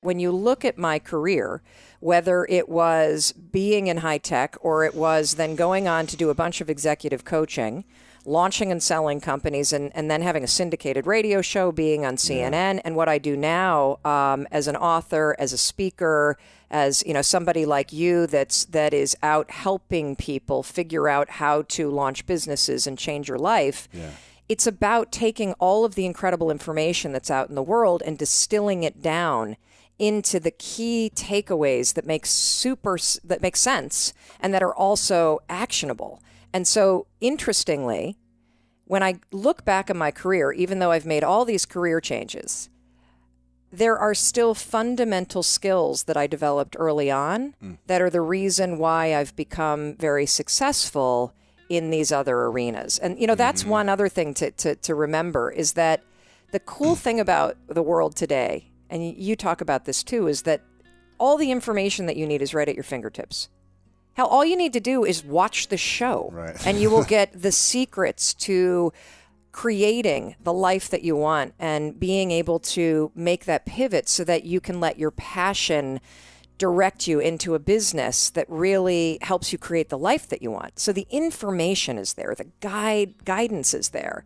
when you look at my career, whether it was being in high tech or it was then going on to do a bunch of executive coaching, launching and selling companies, and then having a syndicated radio show, being on CNN, and what I do now as an author, as a speaker, as somebody like you that is out helping people figure out how to launch businesses and change your life. Yeah. It's about taking all of the incredible information that's out in the world and distilling it down into the key takeaways that make sense and that are also actionable. And so, interestingly, when I look back at my career, even though I've made all these career changes, there are still fundamental skills that I developed early on that are the reason why I've become very successful in these other arenas. And, that's one other thing to remember is that the cool thing about the world today, and you talk about this too, is that all the information that you need is right at your fingertips. Hell, all you need to do is watch the show, right? And you will get the secrets to creating the life that you want and being able to make that pivot so that you can let your passion direct you into a business that really helps you create the life that you want. So the information is there, the guidance is there.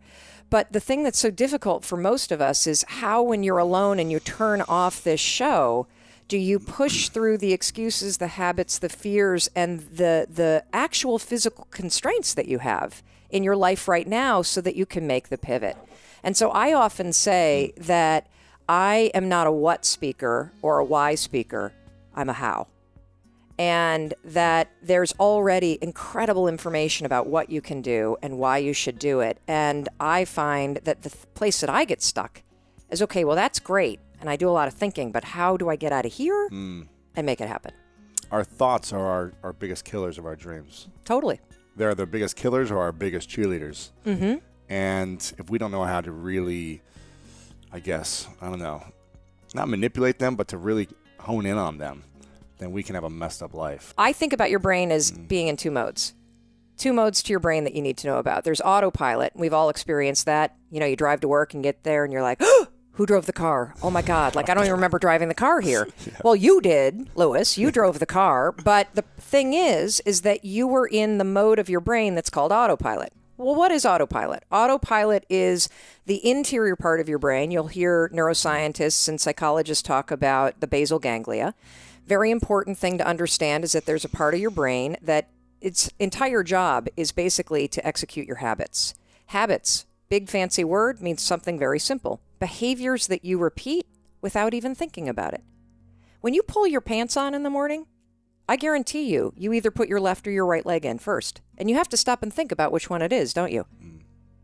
But the thing that's so difficult for most of us is how, when you're alone and you turn off this show, do you push through the excuses, the habits, the fears, and the actual physical constraints that you have in your life right now so that you can make the pivot? And so I often say that I am not a what speaker or a why speaker. I'm a how. And that there's already incredible information about what you can do and why you should do it. And I find that the place that I get stuck is, okay, well, that's great. And I do a lot of thinking, but how do I get out of here and make it happen? Our thoughts are our biggest killers of our dreams. Totally. They're the biggest killers or our biggest cheerleaders. Mm-hmm. And if we don't know how to really, not manipulate them, but to really hone in on them, then we can have a messed up life. I think about your brain as being in two modes. Two modes to your brain that you need to know about. There's autopilot. We've all experienced that. You drive to work and get there and you're like, oh, who drove the car? Oh my God. I don't even remember driving the car here. Yeah. Well, you did, Lewis. You drove the car. But the thing is that you were in the mode of your brain that's called autopilot. Well, what is autopilot? Autopilot is the interior part of your brain. You'll hear neuroscientists and psychologists talk about the basal ganglia. Very important thing to understand is that there's a part of your brain that its entire job is basically to execute your habits. Habits, big fancy word, means something very simple. Behaviors that you repeat without even thinking about it. When you pull your pants on in the morning, I guarantee you either put your left or your right leg in first. And you have to stop and think about which one it is, don't you?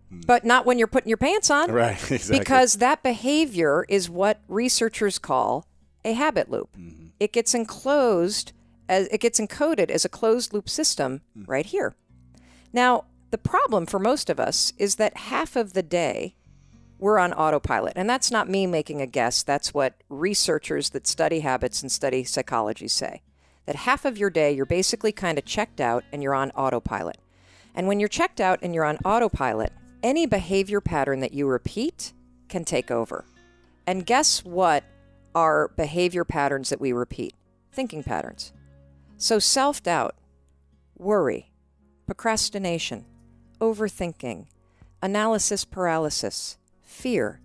But not when you're putting your pants on. Right, exactly. Because that behavior is what researchers call a habit loop. Mm-hmm. It gets encoded as a closed loop system right here. Now, the problem for most of us is that half of the day we're on autopilot. And that's not me making a guess. That's what researchers that study habits and study psychology say. That half of your day, you're basically kind of checked out and you're on autopilot. And when you're checked out and you're on autopilot, any behavior pattern that you repeat can take over. And guess what are behavior patterns that we repeat? Thinking patterns. So self-doubt, worry, procrastination, overthinking, analysis paralysis, fear.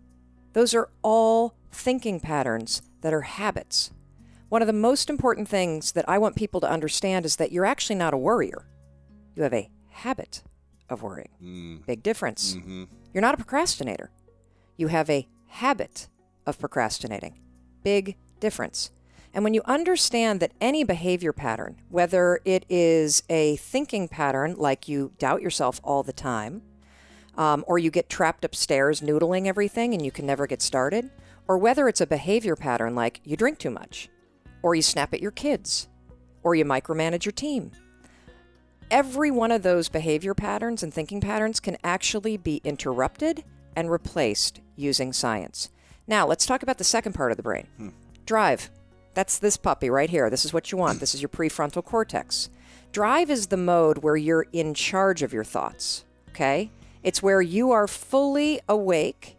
Those are all thinking patterns that are habits. One of the most important things that I want people to understand is that you're actually not a worrier. You have a habit of worrying. Big difference. Mm-hmm. You're not a procrastinator. You have a habit of procrastinating. Big difference. And when you understand that any behavior pattern, whether it is a thinking pattern like you doubt yourself all the time, or you get trapped upstairs noodling everything and you can never get started, or whether it's a behavior pattern like you drink too much, or you snap at your kids, or you micromanage your team. Every one of those behavior patterns and thinking patterns can actually be interrupted and replaced using science. Now, let's talk about the second part of the brain. Drive. That's this puppy right here. This is what you want. This is your prefrontal cortex. Drive is the mode where you're in charge of your thoughts, okay? It's where you are fully awake,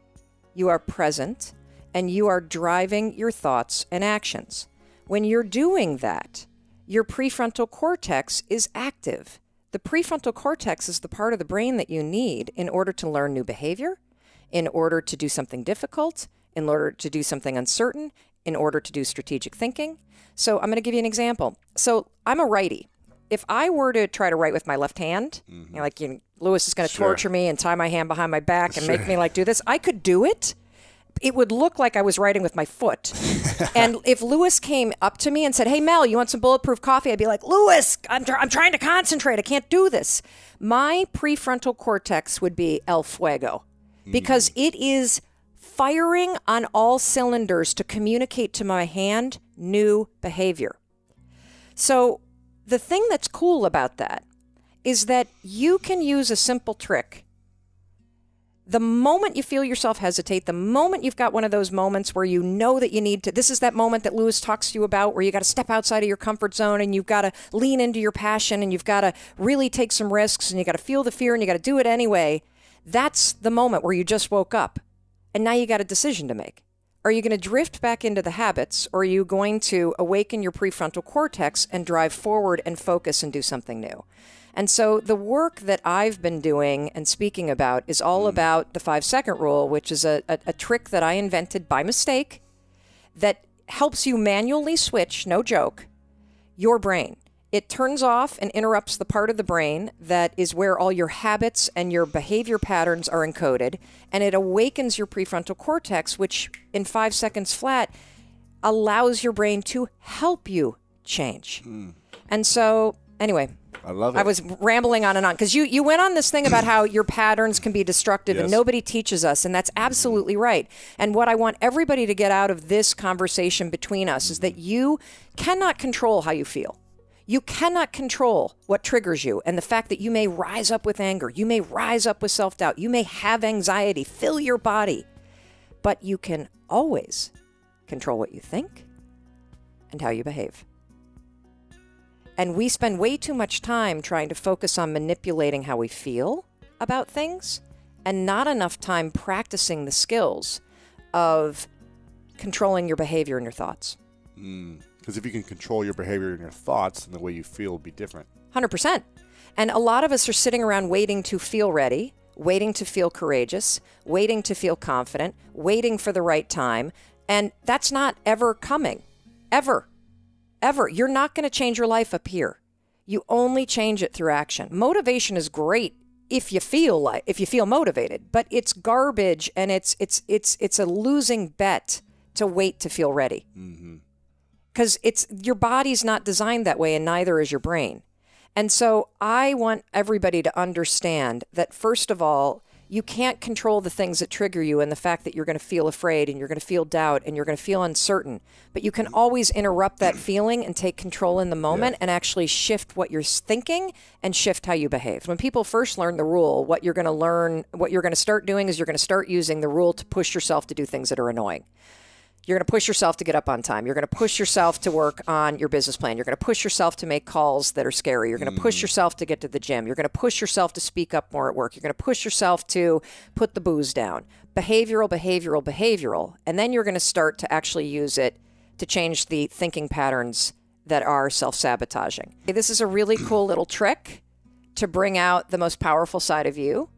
you are present, and you are driving your thoughts and actions. When you're doing that, your prefrontal cortex is active. The prefrontal cortex is the part of the brain that you need in order to learn new behavior, in order to do something difficult, in order to do something uncertain, in order to do strategic thinking. So I'm going to give you an example. So I'm a righty. If I were to try to write with my left hand, Lewis is going to torture me and tie my hand behind my back and make me do this, I could do it. It would look like I was writing with my foot. And if Lewis came up to me and said, hey, Mel, you want some bulletproof coffee? I'd be like, Lewis, I'm trying to concentrate. I can't do this. My prefrontal cortex would be el fuego because it is firing on all cylinders to communicate to my hand new behavior. So the thing that's cool about that is that you can use a simple trick. The moment you feel yourself hesitate, the moment you've got one of those moments where you know that you need to, this is that moment that Lewis talks to you about where you got to step outside of your comfort zone and you've got to lean into your passion and you've got to really take some risks and you got to feel the fear and you got to do it anyway. That's the moment where you just woke up and now you got a decision to make. Are you going to drift back into the habits or are you going to awaken your prefrontal cortex and drive forward and focus and do something new? And so the work that I've been doing and speaking about is all about the 5-second rule, which is a trick that I invented by mistake that helps you manually switch, no joke, your brain. It turns off and interrupts the part of the brain that is where all your habits and your behavior patterns are encoded, and it awakens your prefrontal cortex, which in 5 seconds flat allows your brain to help you change. And so, anyway, I love it. I was rambling on and on because you went on this thing about how your patterns can be destructive and nobody teaches us. And that's absolutely right. And what I want everybody to get out of this conversation between us is that you cannot control how you feel. You cannot control what triggers you. And the fact that you may rise up with anger, you may rise up with self-doubt, you may have anxiety, fill your body. But you can always control what you think and how you behave. And we spend way too much time trying to focus on manipulating how we feel about things and not enough time practicing the skills of controlling your behavior and your thoughts. Because if you can control your behavior and your thoughts, then the way you feel will be different. 100%. And a lot of us are sitting around waiting to feel ready, waiting to feel courageous, waiting to feel confident, waiting for the right time. And that's not ever coming. Ever. Ever. You're not going to change your life up here. You only change it through action. Motivation is great if you feel motivated, but it's garbage and it's a losing bet to wait to feel ready. Because your body's not designed that way and neither is your brain. And so I want everybody to understand that first of all, you can't control the things that trigger you and the fact that you're going to feel afraid and you're going to feel doubt and you're going to feel uncertain. But you can always interrupt that feeling and take control in the moment and actually shift what you're thinking and shift how you behave. When people first learn the rule, what you're going to start doing is you're going to start using the rule to push yourself to do things that are annoying. You're going to push yourself to get up on time. You're going to push yourself to work on your business plan. You're going to push yourself to make calls that are scary. You're going to push yourself to get to the gym. You're going to push yourself to speak up more at work. You're going to push yourself to put the booze down. Behavioral. And then you're going to start to actually use it to change the thinking patterns that are self-sabotaging. This is a really cool little trick to bring out the most powerful side of you.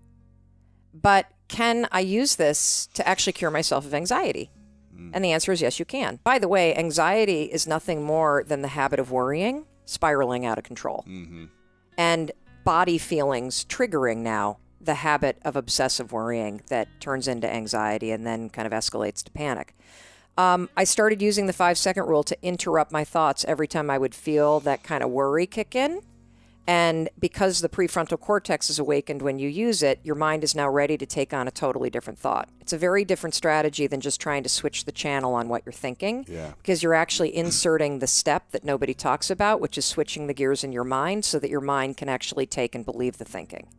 But can I use this to actually cure myself of anxiety? And the answer is yes, you can. By the way, anxiety is nothing more than the habit of worrying, spiraling out of control. And body feelings triggering now the habit of obsessive worrying that turns into anxiety and then kind of escalates to panic. I started using the 5-second rule to interrupt my thoughts every time I would feel that kind of worry kick in. And because the prefrontal cortex is awakened when you use it, your mind is now ready to take on a totally different thought. It's a very different strategy than just trying to switch the channel on what you're thinking, because you're actually inserting the step that nobody talks about, which is switching the gears in your mind so that your mind can actually take and believe the thinking.